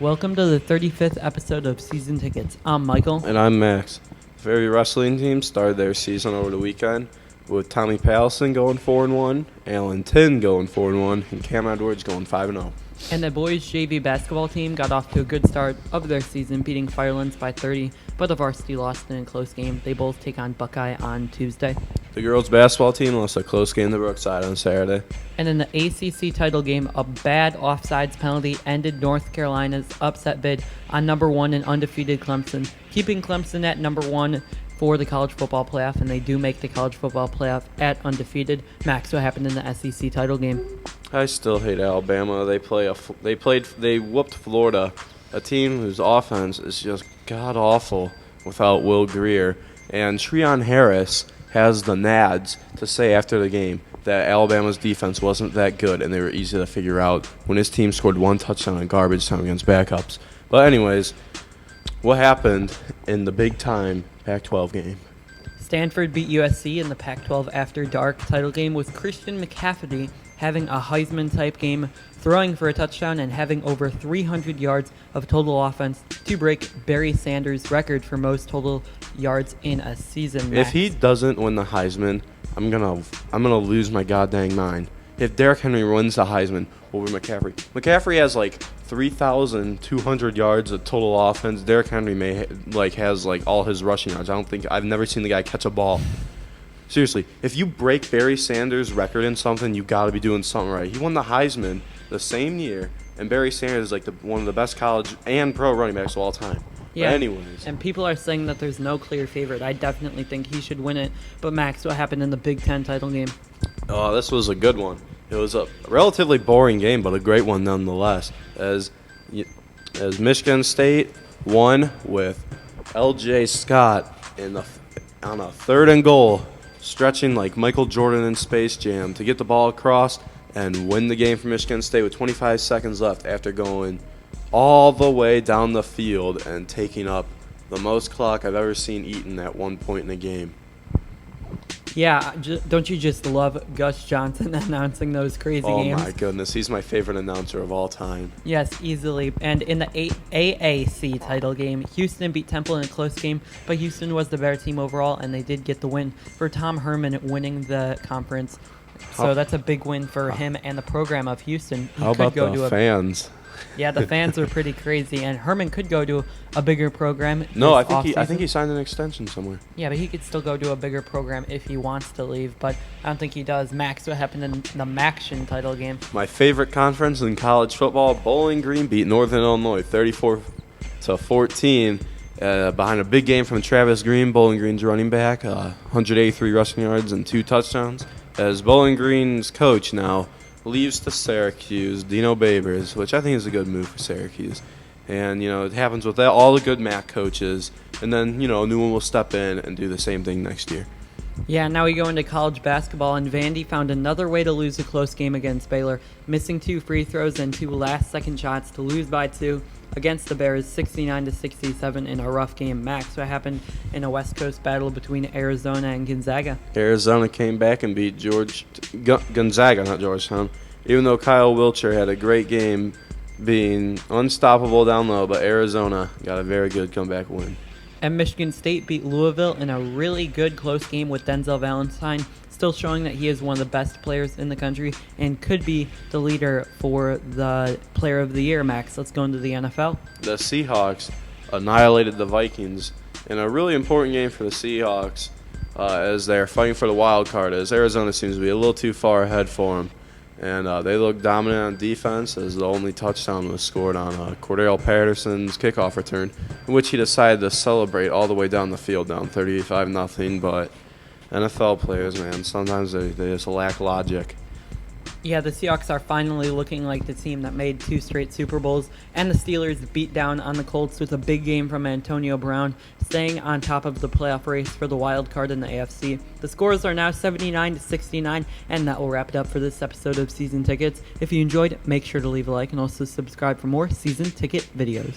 Welcome to the 35th episode of Season Tickets. I'm Michael. And I'm Max. The Very wrestling team started their season over the weekend with Tommy Pallison going 4-1, Alan Tin going 4-1, and Cam Edwards going 5-0. And the boys JV basketball team got off to a good start of their season, beating Firelands by 30, but the varsity lost in a close game. They both take on Buckeye on Tuesday. The girls basketball team lost a close game to Brookside on Saturday. And in the ACC title game, a bad offsides penalty ended North Carolina's upset bid on number 1 and undefeated Clemson, keeping Clemson at number 1 for the college football playoff, and they do make the college football playoff at undefeated. Max, what happened in the SEC title game? I still hate Alabama. They whooped Florida, a team whose offense is just god awful without Will Greer. And Treon Harris has the nads to say after the game that Alabama's defense wasn't that good and they were easy to figure out when his team scored one touchdown in garbage time against backups. But anyways, what happened in the big-time Pac-12 game? Stanford beat USC in the Pac-12 After Dark title game, with Christian McCaffrey having a Heisman-type game, throwing for a touchdown and having over 300 yards of total offense to break Barry Sanders' record for most total yards in a season. Max. If he doesn't win the Heisman, I'm gonna lose my goddamn mind. If Derrick Henry wins the Heisman over McCaffrey has like 3,200 yards of total offense. Derrick Henry has all his rushing yards. I've never seen the guy catch a ball. Seriously, if you break Barry Sanders' record in something, you got to be doing something right. He won the Heisman the same year, and Barry Sanders is one of the best college and pro running backs of all time. Yeah, but anyways. And people are saying that there's no clear favorite. I definitely think he should win it. But Max, what happened in the Big Ten title game? This was a good one. It was a relatively boring game, but a great one nonetheless. As Michigan State won with L.J. Scott on a 3rd and goal, stretching like Michael Jordan in Space Jam to get the ball across and win the game for Michigan State with 25 seconds left after going all the way down the field and taking up the most clock I've ever seen eaten at one point in a game. Yeah, don't you just love Gus Johnson announcing those crazy games? Oh my goodness, he's my favorite announcer of all time. Yes, easily. And in the AAC title game, Houston beat Temple in a close game, but Houston was the better team overall, and they did get the win for Tom Herman winning the conference. So that's a big win for him and the program of Houston. How about the fans? Yeah, the fans are pretty crazy, and Herman could go to a bigger program. No, I think he signed an extension somewhere. Yeah, but he could still go to a bigger program if he wants to leave, but I don't think he does. Max, what happened in the Maction title game? My favorite conference in college football, Bowling Green beat Northern Illinois 34-14 behind a big game from Travis Green, Bowling Green's running back, 183 rushing yards and 2 touchdowns. As Bowling Green's coach now leaves to Syracuse, Dino Babers, which I think is a good move for Syracuse. And, it happens with all the good MAC coaches. And then, a new one will step in and do the same thing next year. Yeah, now we go into college basketball, and Vandy found another way to lose a close game against Baylor, missing 2 free throws and 2 last-second shots to lose by 2 against the Bears, 69-67 in a rough game. Max, what happened in a West Coast battle between Arizona and Gonzaga? Arizona came back and beat Gonzaga, not Georgetown, even though Kyle Wiltshire had a great game being unstoppable down low, but Arizona got a very good comeback win. And Michigan State beat Louisville in a really good close game with Denzel Valentine, still showing that he is one of the best players in the country and could be the leader for the Player of the Year. Max, let's go into the NFL. The Seahawks annihilated the Vikings in a really important game for the Seahawks as they're fighting for the wild card, as Arizona seems to be a little too far ahead for them. And they look dominant on defense, as the only touchdown was scored on Cordell Patterson's kickoff return, in which he decided to celebrate all the way down the field, down 35-0. But NFL players, man, sometimes they just lack logic. Yeah, the Seahawks are finally looking like the team that made 2 straight Super Bowls, and the Steelers beat down on the Colts with a big game from Antonio Brown, staying on top of the playoff race for the wild card in the AFC. The scores are now 79-69, and that will wrap it up for this episode of Season Tickets. If you enjoyed, make sure to leave a like and also subscribe for more Season Ticket videos.